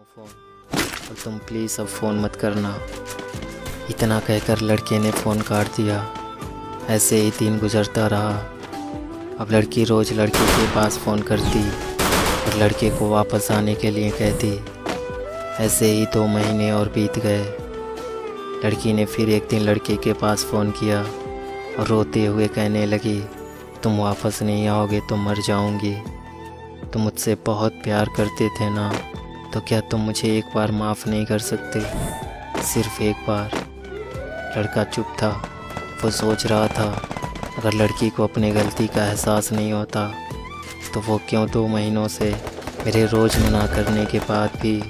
Phone और तुम please अब फ़ोन मत करना। इतना कहकर लड़के ने फ़ोन काट दिया। ऐसे ही दिन गुजरता रहा। अब लड़की रोज़ लड़के के पास फ़ोन करती और लड़के को वापस आने के लिए कहती। ऐसे ही 2 महीने और बीत गए। लड़की ने फिर एक दिन लड़के के पास फ़ोन किया और रोते हुए कहने लगी, तुम वापस नहीं आओगे तो मर जाऊंगी। तुम मुझसे बहुत प्यार करते थे ना, तो क्या तुम मुझे एक बार माफ़ नहीं कर सकते? सिर्फ एक बार। लड़का चुप था। वो सोच रहा था अगर लड़की को अपनी गलती का एहसास नहीं होता तो वो क्यों 2 महीनों से मेरे रोज़ मना करने के बाद भी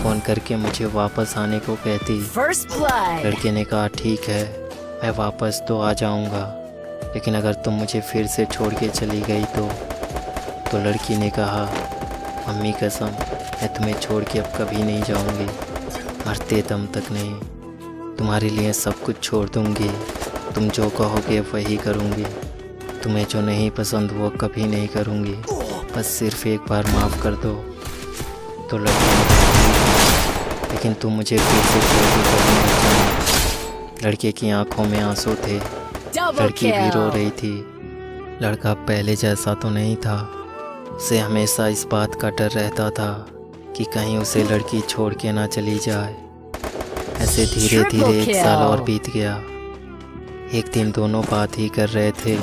फ़ोन करके मुझे वापस आने को कहती। लड़के ने कहा ठीक है, मैं वापस तो आ जाऊंगा, लेकिन अगर तुम मुझे फिर से छोड़ के चली गई तो लड़की ने कहा, मम्मी कसम, मैं तुम्हें छोड़ के अब कभी नहीं जाऊंगी, मरते दम तक नहीं। तुम्हारे लिए सब कुछ छोड़ दूंगी, तुम जो कहोगे वही करूंगी, तुम्हें जो नहीं पसंद वो कभी नहीं करूंगी, बस सिर्फ एक बार माफ़ कर दो। तो लड़की ने कहा, लेकिन तुम मुझे फिर से छोड़ के कभी नहीं जाना। लड़के की आंखों में आंसू थे। लड़की भी रो रही थी। लड़का पहले जैसा तो नहीं था। उसे हमेशा इस बात का डर रहता था कि कहीं उसे लड़की छोड़ के ना चली जाए। ऐसे धीरे धीरे 1 साल और बीत गया। एक दिन दोनों बात ही कर रहे थे,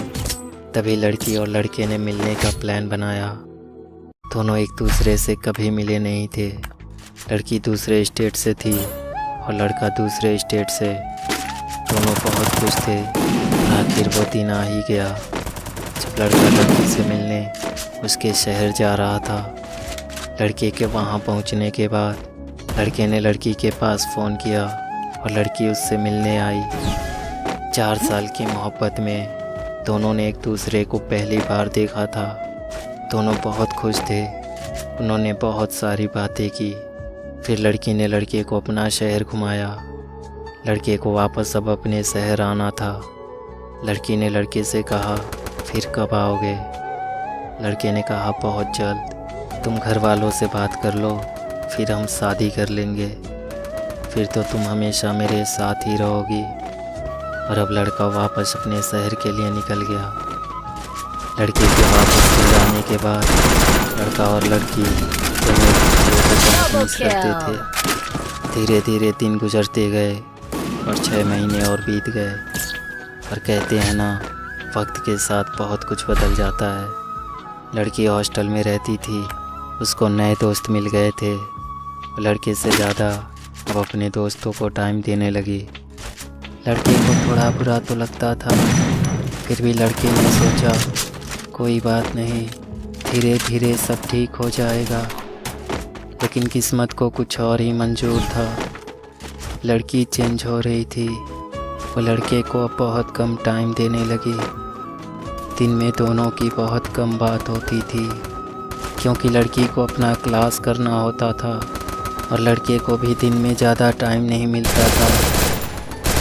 तभी लड़की और लड़के ने मिलने का प्लान बनाया। दोनों एक दूसरे से कभी मिले नहीं थे। लड़की दूसरे स्टेट से थी और लड़का दूसरे स्टेट से। दोनों बहुत खुश थे। आखिर वो दिन आ ही गया जब लड़का लड़की से मिलने उसके शहर जा रहा था। लड़के के वहाँ पहुँचने के बाद लड़के ने लड़की के पास फ़ोन किया और लड़की उससे मिलने आई। 4 साल की मोहब्बत में दोनों ने एक दूसरे को पहली बार देखा था। दोनों बहुत खुश थे। उन्होंने बहुत सारी बातें की। फिर लड़की ने लड़के को अपना शहर घुमाया। लड़के को वापस अब अपने शहर आना था। लड़की ने लड़के से कहा, फिर कब आओगे? लड़के ने कहा, बहुत जल्द। तुम घर वालों से बात कर लो, फिर हम शादी कर लेंगे। फिर तो तुम हमेशा मेरे साथ ही रहोगी। और अब लड़का वापस अपने शहर के लिए निकल गया। लड़के के वापस चले जाने के बाद लड़का और लड़की दोनों एक दूसरे को मिस करते थे। धीरे धीरे दिन गुजरते गए और 6 महीने और बीत गए। और कहते हैं ना, वक्त के साथ बहुत कुछ बदल जाता है। लड़की हॉस्टल में रहती थी। उसको नए दोस्त मिल गए थे। लड़के से ज़्यादा अब अपने दोस्तों को टाइम देने लगी। लड़के को थोड़ा बुरा तो लगता था, फिर भी लड़के ने सोचा कोई बात नहीं, धीरे धीरे सब ठीक हो जाएगा। लेकिन किस्मत को कुछ और ही मंजूर था। लड़की चेंज हो रही थी। वो लड़के को अब बहुत कम टाइम देने लगी। दिन में दोनों की बहुत कम बात होती थी, क्योंकि लड़की को अपना क्लास करना होता था और लड़के को भी दिन में ज़्यादा टाइम नहीं मिलता था।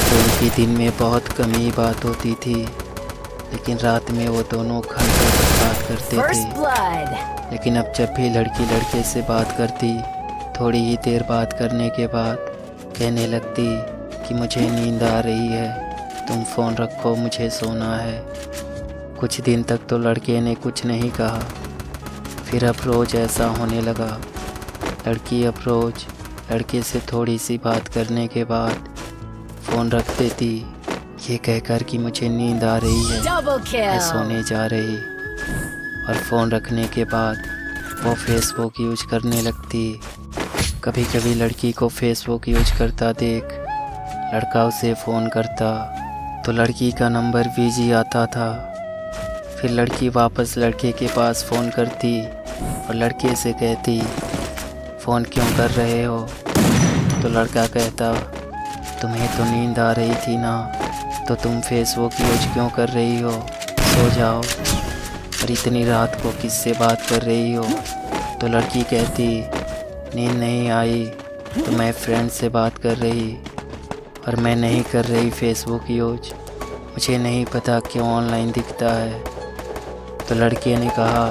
तो उनकी दिन में बहुत कम ही बात होती थी, लेकिन रात में वो दोनों घंटों तक बात करते थे। लेकिन अब जब भी लड़की लड़के से बात करती, थोड़ी ही देर बात करने के बाद कहने लगती कि मुझे नींद आ रही है, तुम फ़ोन रखो, मुझे सोना है। कुछ दिन तक तो लड़के ने कुछ नहीं कहा। फिर अब रोज़ ऐसा होने लगा। लड़की अब रोज़ लड़के से थोड़ी सी बात करने के बाद फ़ोन रख देती, ये कहकर कि मुझे नींद आ रही है, मैं सोने जा रही। और फ़ोन रखने के बाद वो फेसबुक यूज करने लगती। कभी कभी लड़की को फेसबुक यूज करता देख लड़का उसे फ़ोन करता तो लड़की का नंबर बिजी आता था। फिर लड़की वापस लड़के के पास फ़ोन करती और लड़के से कहती, फ़ोन क्यों कर रहे हो? तो लड़का कहता, तुम्हें तो नींद आ रही थी ना, तो तुम फेसबुक यूज क्यों कर रही हो? सो जाओ। और इतनी रात को किससे बात कर रही हो? तो लड़की कहती, नींद नहीं आई तो मैं फ्रेंड से बात कर रही, और मैं नहीं कर रही फेसबुक यूज, मुझे नहीं पता क्यों ऑनलाइन दिखता है। तो लड़के ने कहा,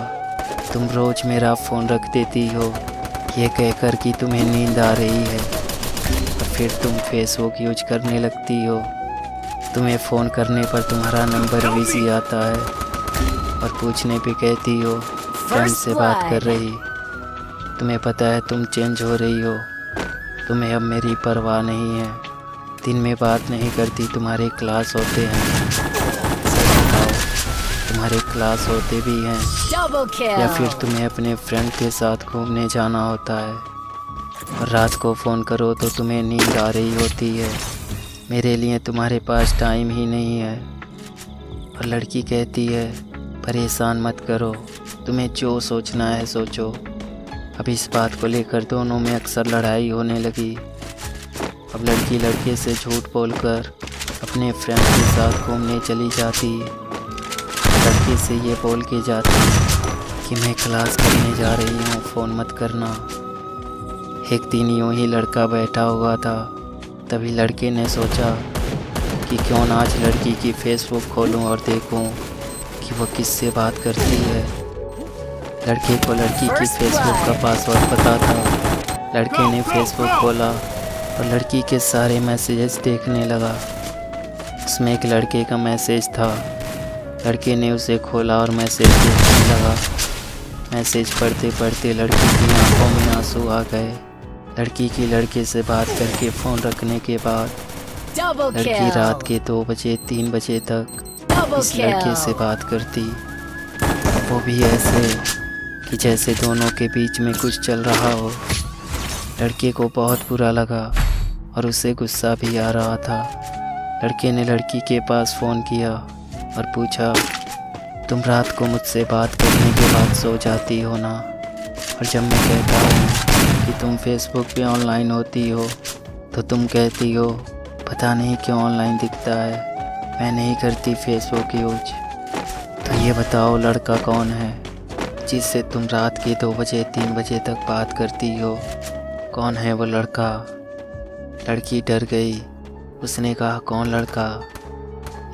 तुम रोज़ मेरा फ़ोन रख देती हो, ये कहकर कि तुम्हें नींद आ रही है और फिर तुम फेसबुक यूज करने लगती हो। तुम्हें फ़ोन करने पर तुम्हारा नंबर बिजी आता है और पूछने पे कहती हो फ्रेंड से बात कर रही। तुम्हें पता है तुम चेंज हो रही हो, तुम्हें अब मेरी परवाह नहीं है। दिन में बात नहीं करती, तुम्हारे क्लास होते हैं। सच बताओ, तुम्हारे क्लास होते भी हैं या फिर तुम्हें अपने फ्रेंड के साथ घूमने जाना होता है? और रात को फ़ोन करो तो तुम्हें नींद आ रही होती है। मेरे लिए तुम्हारे पास टाइम ही नहीं है। और लड़की कहती है परेशान मत करो, तुम्हें जो सोचना है सोचो। अब इस बात को लेकर दोनों में अक्सर लड़ाई होने लगी। अब लड़की लड़के से झूठ बोलकर अपने फ्रेंड के साथ घूमने चली जाती। लड़के से ये बोल के जाती कि मैं क्लास करने जा रही हूँ, फ़ोन मत करना। एक दिन यूँ ही लड़का बैठा हुआ था, तभी लड़के ने सोचा कि क्यों ना आज लड़की की फेसबुक खोलूँ और देखूँ कि वो किससे बात करती है। लड़के को लड़की की फेसबुक का पासवर्ड पता था। लड़के ने फेसबुक खोला और लड़की के सारे मैसेजेस देखने लगा। उसमें एक लड़के का मैसेज था। लड़के ने उसे खोला और मैसेज देखने लगा। मैसेज पढ़ते पढ़ते लड़की की आंखों में आंसू आ गए। लड़की की लड़के से बात करके फ़ोन रखने के बाद लड़की रात के 2 बजे 3 बजे तक इस लड़के से बात करती, वो भी ऐसे कि जैसे दोनों के बीच में कुछ चल रहा हो। लड़के को बहुत बुरा लगा और उसे गुस्सा भी आ रहा था। लड़के ने लड़की के पास फ़ोन किया और पूछा, तुम रात को मुझसे बात करने के बाद सो जाती हो ना? और जब मैं कहता हूँ कि तुम फेसबुक पे ऑनलाइन होती हो तो तुम कहती हो पता नहीं क्यों ऑनलाइन दिखता है, मैं नहीं करती फेसबुक यूज। तो ये बताओ लड़का कौन है जिससे तुम रात के 2 बजे 3 बजे तक बात करती हो? कौन है वो लड़का? लड़की डर गई। उसने कहा कौन लड़का?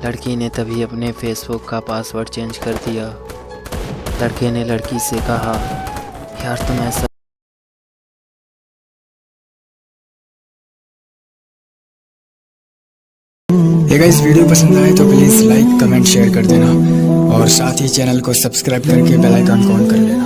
लड़की ने तभी अपने फेसबुक का पासवर्ड चेंज कर दिया। लड़के ने लड़की से कहा यार तुम ऐसा गाइस, वीडियो पसंद आए तो प्लीज़ लाइक कमेंट शेयर कर देना और साथ ही चैनल को सब्सक्राइब करके बेल आइकन को ऑन कर लेना।